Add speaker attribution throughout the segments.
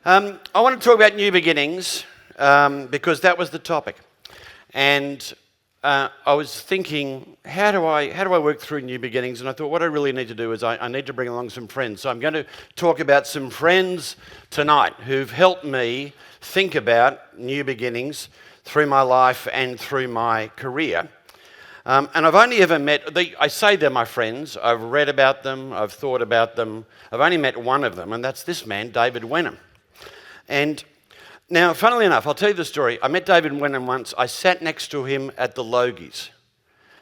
Speaker 1: I want to talk about new beginnings because that was the topic. And I was thinking, how do I work through new beginnings? And I thought what I really need to do is I need to bring along some friends. So I'm going to talk about some friends tonight who've helped me think about new beginnings through my life and through my career. And I've only ever met, I say they're my friends, I've read about them, I've thought about them, I've only met one of them, and that's this man, David Wenham. And now, funnily enough, I'll tell you the story. I met David Wenham once. I sat next to him at the Logies.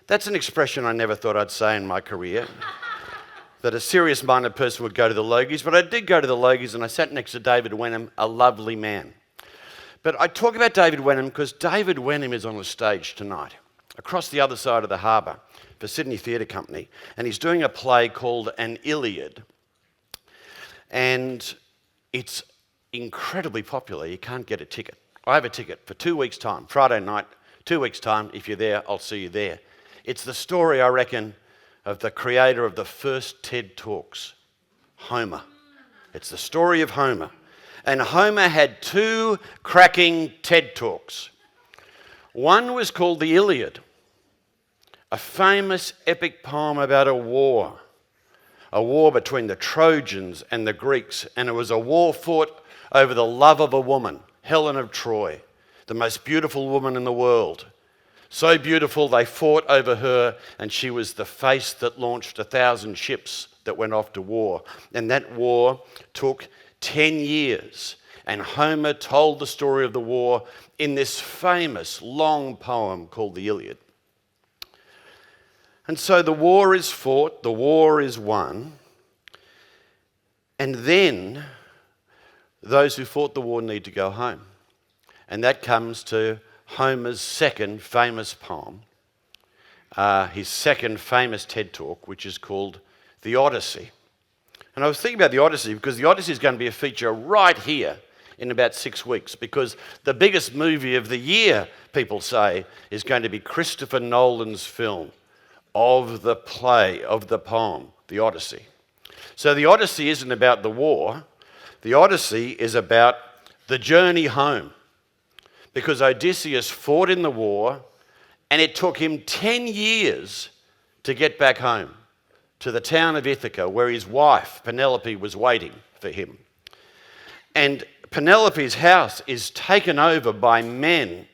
Speaker 1: That's an expression I never thought I'd say in my career, that a serious-minded person would go to the Logies. But I did go to the Logies, and I sat next to David Wenham, a lovely man. But I talk about David Wenham because David Wenham is on the stage tonight, across the other side of the harbour, for Sydney Theatre Company, and he's doing a play called An Iliad. And it's incredibly popular. You can't get a ticket. I have a ticket for 2 weeks' time, Friday night, 2 weeks' time. If you're there, I'll see you there. It's the story, I reckon, of the creator of the first TED Talks, Homer. It's the story of Homer. And Homer had two cracking TED Talks. One was called the Iliad, a famous epic poem about a war between the Trojans and the Greeks, and it was a war fought over the love of a woman, Helen of Troy, the most beautiful woman in the world. So beautiful they fought over her, and she was the face that launched 1,000 ships that went off to war. And that war took 10 years, and Homer told the story of the war in this famous long poem called the Iliad. And so the war is fought, the war is won, and then those who fought the war need to go home. And that comes to Homer's second famous poem, his second famous TED Talk, which is called The Odyssey. And I was thinking about the Odyssey because the Odyssey is going to be a feature right here in about 6 weeks, because the biggest movie of the year, people say, is going to be Christopher Nolan's film of the play, of the poem, The Odyssey. So the Odyssey isn't about the war. The Odyssey is about the journey home, because Odysseus fought in the war and it took him 10 years to get back home to the town of Ithaca, where his wife, Penelope, was waiting for him. And Penelope's house is taken over by men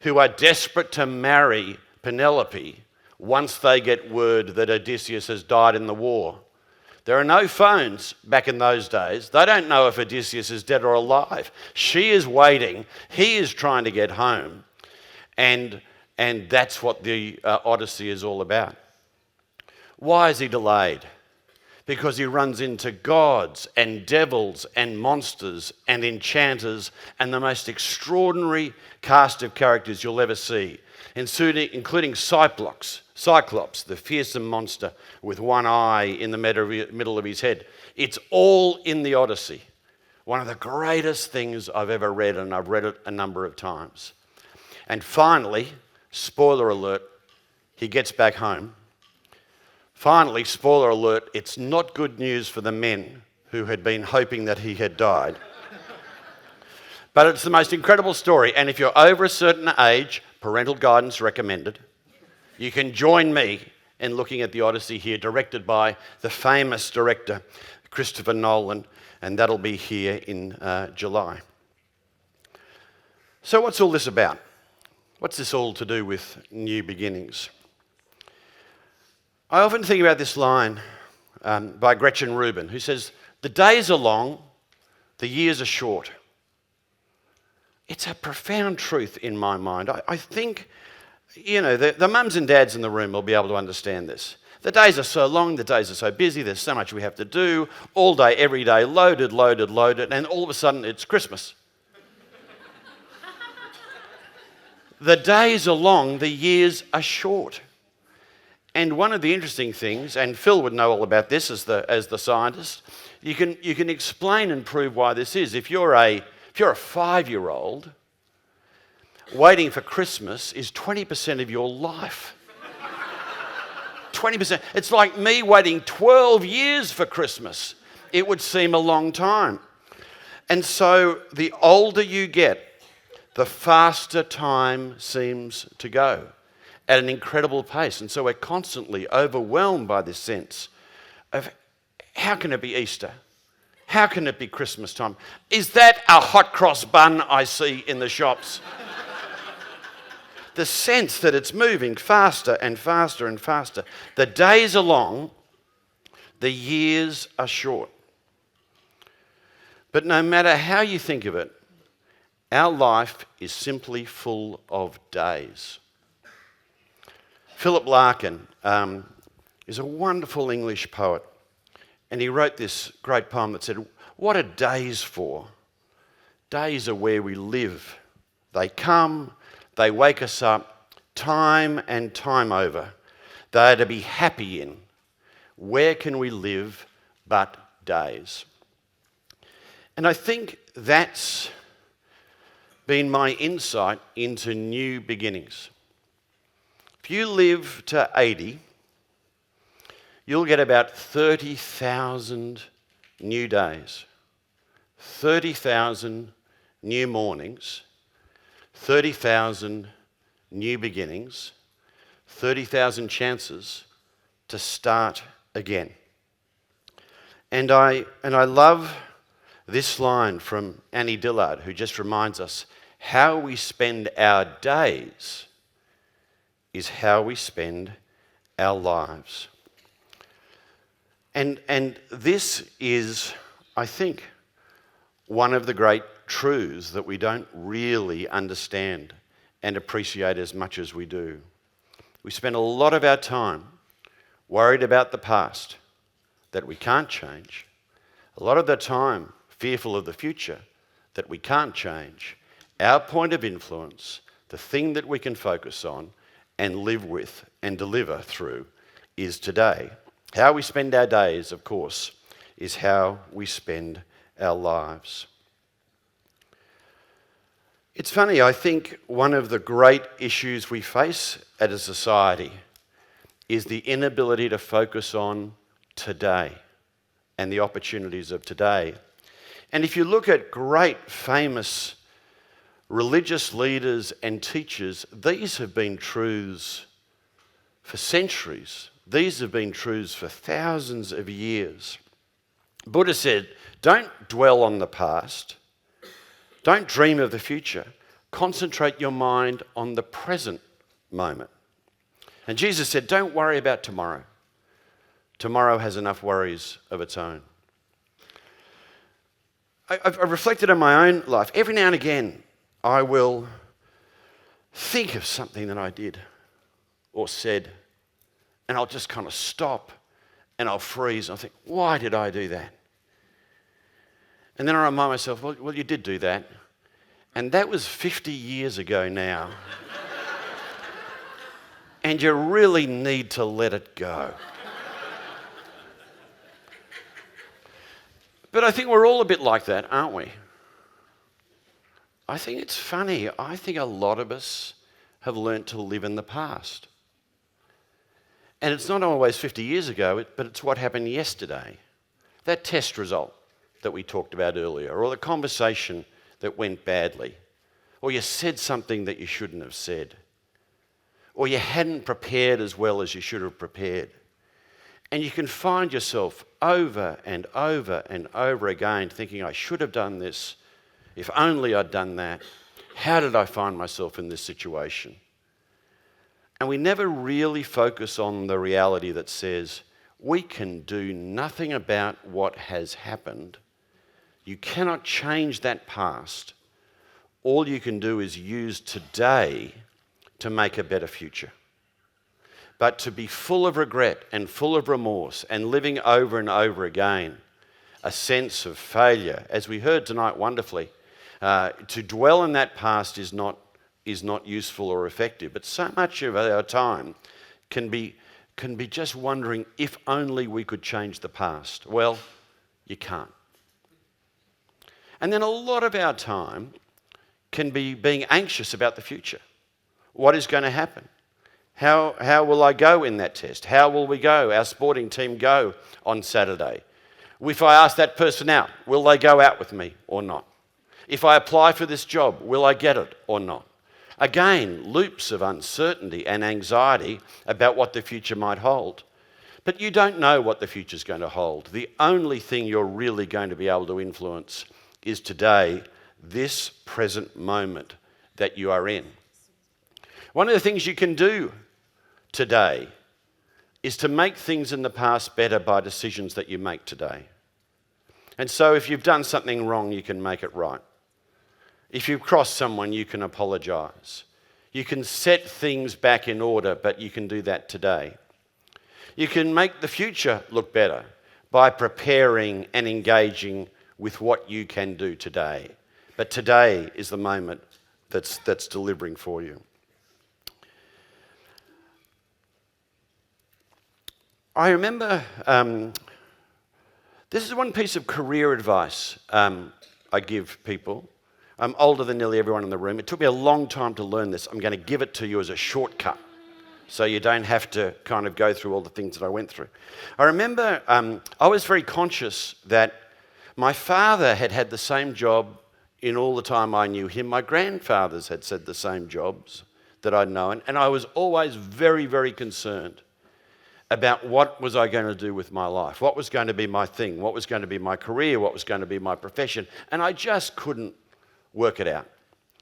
Speaker 1: who are desperate to marry Penelope once they get word that Odysseus has died in the war. There are no phones back in those days. They don't know if Odysseus is dead or alive. She is waiting. He is trying to get home. And that's what the Odyssey is all about. Why is he delayed? Because he runs into gods and devils and monsters and enchanters and the most extraordinary cast of characters you'll ever see, including Cyclops, the fearsome monster with one eye in the middle of his head. It's all in the Odyssey. One of the greatest things I've ever read, and I've read it a number of times. And finally, spoiler alert, he gets back home. Finally, spoiler alert, it's not good news for the men who had been hoping that he had died. But it's the most incredible story, and if you're over a certain age, parental guidance recommended, you can join me in looking at the Odyssey here, directed by the famous director Christopher Nolan, and that'll be here in July. So what's all this about? What's this all to do with new beginnings? I often think about this line by Gretchen Rubin, who says, "The days are long, the years are short." It's a profound truth in my mind. I think, the mums and dads in the room will be able to understand this. The days are so long, the days are so busy, there's so much we have to do, all day, every day, loaded, and all of a sudden it's Christmas. The days are long, the years are short. And one of the interesting things, and Phil would know all about this as the scientist, you can explain and prove why this is. If you're a 5-year-old, waiting for Christmas is 20% of your life. 20%. It's like me waiting 12 years for Christmas. It would seem a long time. And so the older you get, the faster time seems to go at an incredible pace. And so we're constantly overwhelmed by this sense of, how can it be Easter? How can it be Christmas time? Is that a hot cross bun I see in the shops? The sense that it's moving faster and faster and faster. The days are long, the years are short. But no matter how you think of it, our life is simply full of days. Philip Larkin is a wonderful English poet, and he wrote this great poem that said, "What are days for? Days are where we live. They come, they wake us up, time and time over. They are to be happy in. Where can we live but days?" And I think that's been my insight into new beginnings. If you live to 80, you'll get about 30,000 new days, 30,000 new mornings, 30,000 new beginnings, 30,000 chances to start again. And I love this line from Annie Dillard, who just reminds us, how we spend our days is how we spend our lives. And this is, I think, one of the great truths that we don't really understand and appreciate as much as we do. We spend a lot of our time worried about the past that we can't change, a lot of the time fearful of the future that we can't change. Our point of influence, the thing that we can focus on and live with and deliver through, is today. How we spend our days, of course, is how we spend our lives. It's funny, I think one of the great issues we face as a society is the inability to focus on today and the opportunities of today. And if you look at great, famous religious leaders and teachers, these have been truths for centuries. These have been truths for thousands of years. Buddha said, don't dwell on the past. Don't dream of the future. Concentrate your mind on the present moment. And Jesus said, don't worry about tomorrow. Tomorrow has enough worries of its own. I've reflected on my own life. Every now and again, I will think of something that I did or said, and I'll just kind of stop and I'll freeze. And I'll think, why did I do that? And then I remind myself, well, you did do that. And that was 50 years ago now. And you really need to let it go. But I think we're all a bit like that, aren't we? I think it's funny. I think a lot of us have learnt to live in the past. And it's not always 50 years ago, but it's what happened yesterday. That test result that we talked about earlier, or the conversation that went badly, or you said something that you shouldn't have said, or you hadn't prepared as well as you should have prepared. And you can find yourself over and over and over again thinking, I should have done this. If only I'd done that. How did I find myself in this situation? And we never really focus on the reality that says, we can do nothing about what has happened. You cannot change that past. All you can do is use today to make a better future. But to be full of regret and full of remorse and living over and over again a sense of failure, as we heard tonight wonderfully, to dwell in that past is not useful or effective. But so much of our time can be just wondering if only we could change the past. Well, you can't. And then a lot of our time can be being anxious about the future. What is going to happen? How will I go in that test? How will we go, our sporting team, go on Saturday? If I ask that person out, will they go out with me or not? If I apply for this job, will I get it or not? Again, loops of uncertainty and anxiety about what the future might hold. But you don't know what the future's going to hold. The only thing you're really going to be able to influence is today, this present moment that you are in. One of the things you can do today is to make things in the past better by decisions that you make today. And so if you've done something wrong, you can make it right. If you've crossed someone, you can apologise. You can set things back in order, but you can do that today. You can make the future look better by preparing and engaging with what you can do today. But today is the moment that's delivering for you. I remember, this is one piece of career advice I give people. I'm older than nearly everyone in the room. It took me a long time to learn this. I'm going to give it to you as a shortcut, so you don't have to kind of go through all the things that I went through. I remember I was very conscious that my father had had the same job in all the time I knew him. My grandfathers had said the same jobs that I'd known, and I was always very, very concerned about what was I going to do with my life, what was going to be my thing, what was going to be my career, what was going to be my profession, and I just couldn't work it out.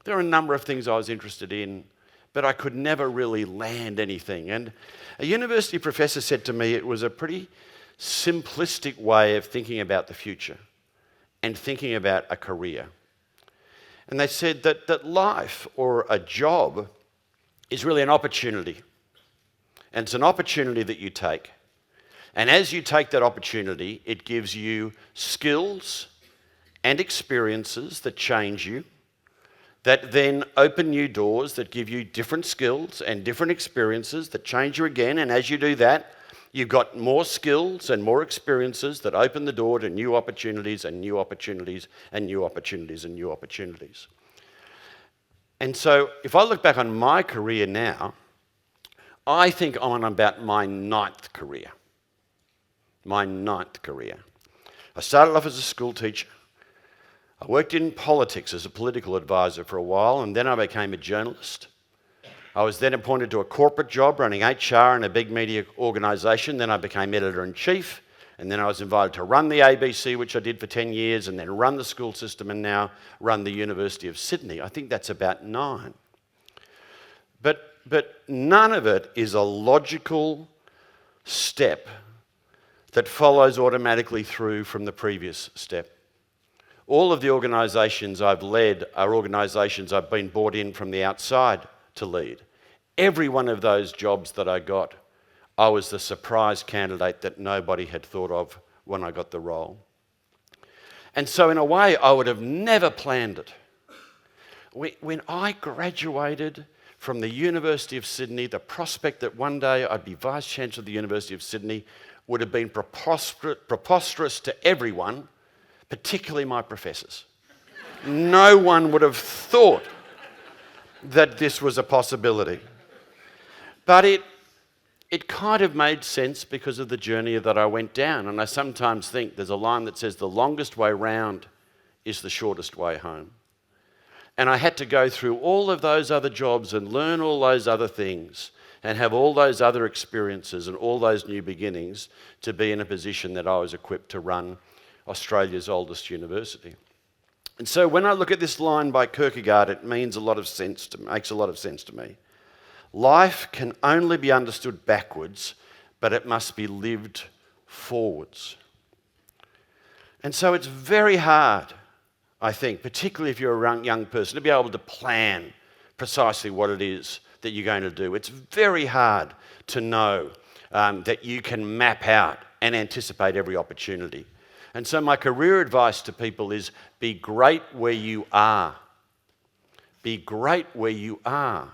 Speaker 1: There were a number of things I was interested in, but I could never really land anything. And a university professor said to me it was a pretty simplistic way of thinking about the future and thinking about a career. And they said that life or a job is really an opportunity. And it's an opportunity that you take. And as you take that opportunity, it gives you skills and experiences that change you, that then open new doors that give you different skills and different experiences that change you again. And as you do that, you've got more skills and more experiences that open the door to new opportunities and new opportunities and new opportunities and new opportunities. And so if I look back on my career now, I think I'm on about my ninth career. My ninth career. I started off as a school teacher. I worked in politics as a political advisor for a while, and then I became a journalist. I was then appointed to a corporate job running HR in a big media organisation. Then I became editor-in-chief, and then I was invited to run the ABC, which I did for 10 years, and then run the school system, and now run the University of Sydney. I think that's about 9. But none of it is a logical step that follows automatically through from the previous step. All of the organisations I've led are organisations I've been brought in from the outside to lead. Every one of those jobs that I got, I was the surprise candidate that nobody had thought of when I got the role. And so in a way, I would have never planned it. When I graduated from the University of Sydney, the prospect that one day I'd be Vice-Chancellor of the University of Sydney would have been preposterous to everyone, particularly my professors. No one would have thought that this was a possibility. But it kind of made sense because of the journey that I went down. And I sometimes think there's a line that says the longest way round is the shortest way home. And I had to go through all of those other jobs and learn all those other things and have all those other experiences and all those new beginnings to be in a position that I was equipped to run Australia's oldest university. And so when I look at this line by Kierkegaard, it makes a lot of sense to me. Life can only be understood backwards, but it must be lived forwards. And so it's very hard, I think, particularly if you're a young person, to be able to plan precisely what it is that you're going to do. It's very hard to know that you can map out and anticipate every opportunity. And so my career advice to people is be great where you are. Be great where you are.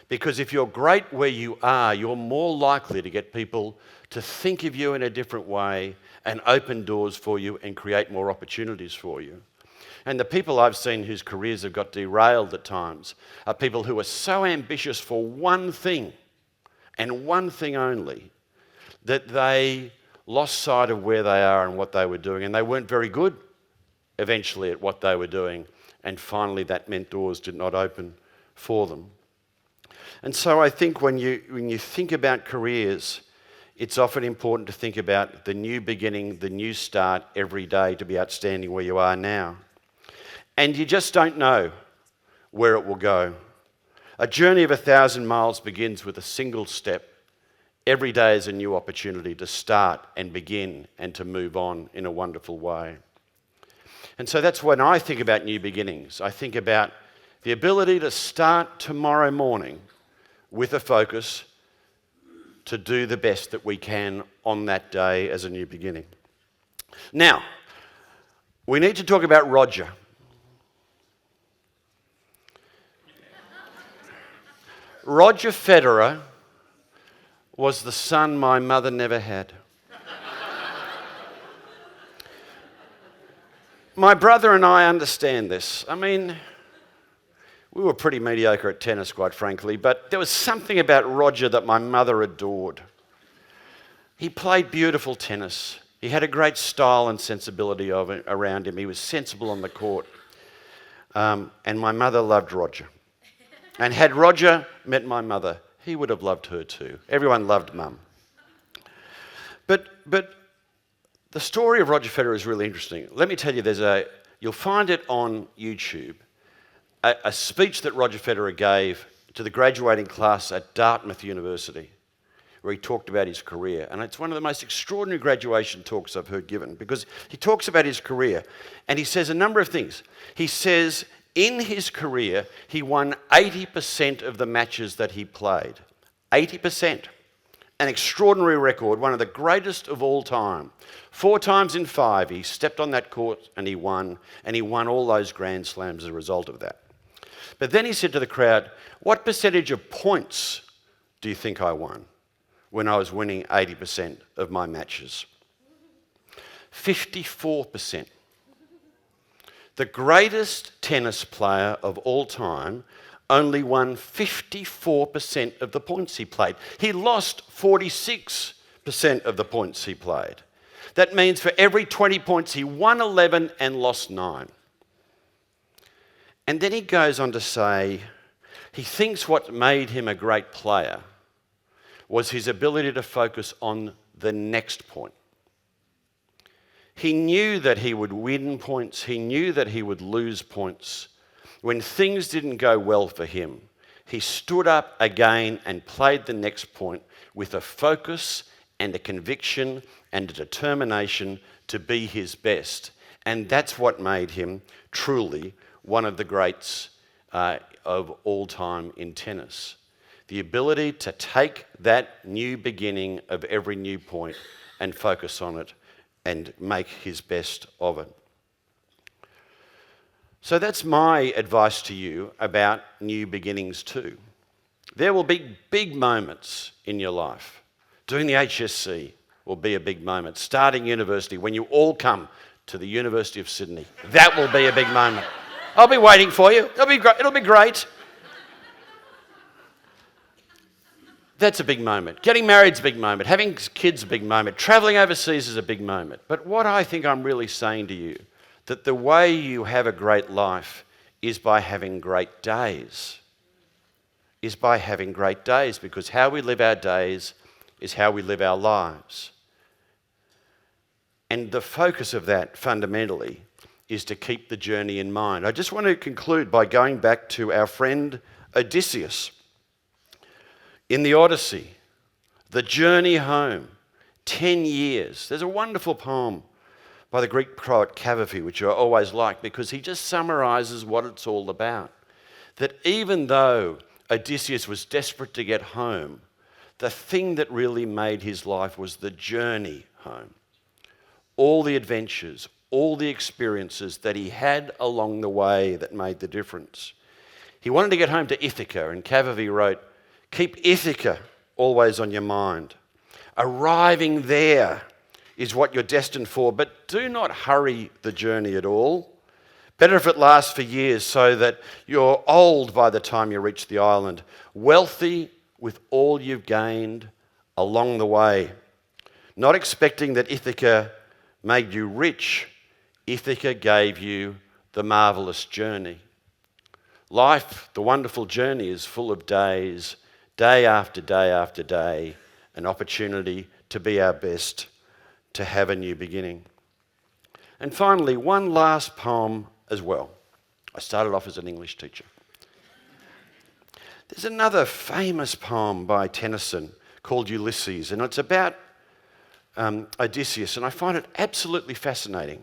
Speaker 1: Because if you're great where you are, you're more likely to get people to think of you in a different way and open doors for you and create more opportunities for you. And the people I've seen whose careers have got derailed at times are people who are so ambitious for one thing and one thing only that they lost sight of where they are and what they were doing, and they weren't very good eventually at what they were doing, and finally that meant doors did not open for them. And so I think when you think about careers, it's often important to think about the new beginning, the new start every day to be outstanding where you are now. And you just don't know where it will go. A journey of 1,000 miles begins with a single step. Every day is a new opportunity to start and begin and to move on in a wonderful way. And so that's when I think about new beginnings. I think about the ability to start tomorrow morning with a focus to do the best that we can on that day as a new beginning. Now, we need to talk about Roger. Roger Federer was the son my mother never had. My brother and I understand this. I mean, we were pretty mediocre at tennis, quite frankly, but there was something about Roger that my mother adored. He played beautiful tennis. He had a great style and sensibility around him. He was sensible on the court. And my mother loved Roger. And had Roger met my mother, he would have loved her too. Everyone loved Mum. But the story of Roger Federer is really interesting. Let me tell you, you'll find it on YouTube, a speech that Roger Federer gave to the graduating class at Dartmouth University, where he talked about his career. And it's one of the most extraordinary graduation talks I've heard given, because he talks about his career and he says a number of things. He says in his career, he won 80% of the matches that he played. 80%. An extraordinary record, one of the greatest of all time. 4 times in 5, he stepped on that court and he won all those Grand Slams as a result of that. But then he said to the crowd, what percentage of points do you think I won when I was winning 80% of my matches? 54%. The greatest tennis player of all time only won 54% of the points he played. He lost 46% of the points he played. That means for every 20 points, he won 11 and lost 9. And then he goes on to say, he thinks what made him a great player was his ability to focus on the next point. He knew that he would win points. He knew that he would lose points. When things didn't go well for him, he stood up again and played the next point with a focus and a conviction and a determination to be his best. And that's what made him truly one of the greats of all time in tennis. The ability to take that new beginning of every new point and focus on it and make his best of it. So that's my advice to you about new beginnings too. There will be big moments in your life. Doing the HSC will be a big moment. Starting university, when you all come to the University of Sydney, that will be a big moment. I'll be waiting for you. It'll be great. That's a big moment. Getting married's a big moment. Having kids is a big moment. Travelling overseas is a big moment. But what I think I'm really saying to you, that the way you have a great life is by having great days. Is by having great days, because how we live our days is how we live our lives. And the focus of that, fundamentally, is to keep the journey in mind. I just want to conclude by going back to our friend Odysseus. In the Odyssey, the journey home, 10 years. There's a wonderful poem by the Greek poet Cavaphy, which I always like, because he just summarises what it's all about. That even though Odysseus was desperate to get home, the thing that really made his life was the journey home. All the adventures, all the experiences that he had along the way that made the difference. He wanted to get home to Ithaca, and Cavaphy wrote, "Keep Ithaca always on your mind. Arriving there is what you're destined for, but do not hurry the journey at all. Better if it lasts for years so that you're old by the time you reach the island, wealthy with all you've gained along the way. Not expecting that Ithaca made you rich, Ithaca gave you the marvellous journey. Life, the wonderful journey, is full of days, day after day after day, an opportunity to be our best, to have a new beginning. And finally, one last poem as well. I started off as an English teacher. There's another famous poem by Tennyson called Ulysses, and it's about Odysseus, and I find it absolutely fascinating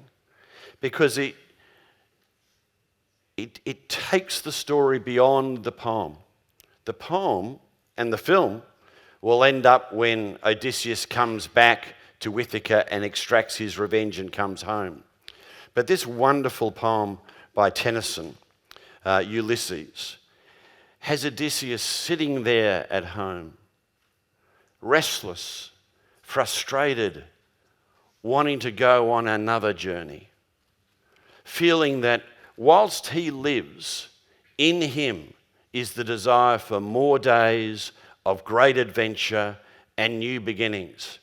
Speaker 1: because it takes the story beyond the poem. The poem and the film will end up when Odysseus comes back to Ithaca and extracts his revenge and comes home. But this wonderful poem by Tennyson, Ulysses, has Odysseus sitting there at home, restless, frustrated, wanting to go on another journey, feeling that whilst he lives, in him is the desire for more days of great adventure and new beginnings.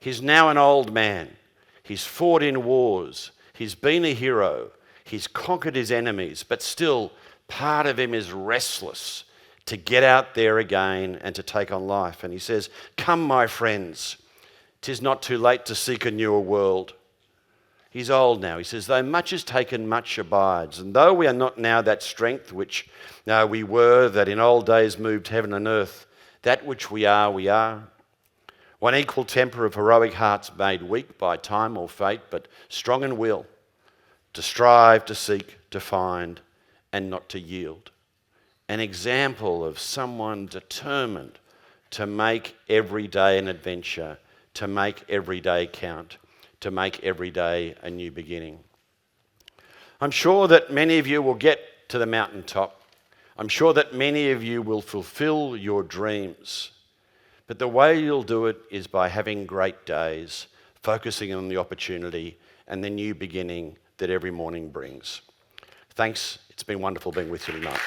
Speaker 1: He's now an old man. He's fought in wars. He's been a hero. He's conquered his enemies, but still part of him is restless to get out there again and to take on life. And he says, "Come, my friends, 'tis not too late to seek a newer world." He's old now. He says, though much is taken, much abides. And though we are not now that strength which we were, that in old days moved heaven and earth, that which we are, we are. One equal temper of heroic hearts made weak by time or fate, but strong in will, to strive, to seek, to find, and not to yield. An example of someone determined to make every day an adventure, to make every day count, to make every day a new beginning. I'm sure that many of you will get to the mountaintop. I'm sure that many of you will fulfill your dreams. But the way you'll do it is by having great days, focusing on the opportunity and the new beginning that every morning brings. Thanks. It's been wonderful being with you tonight.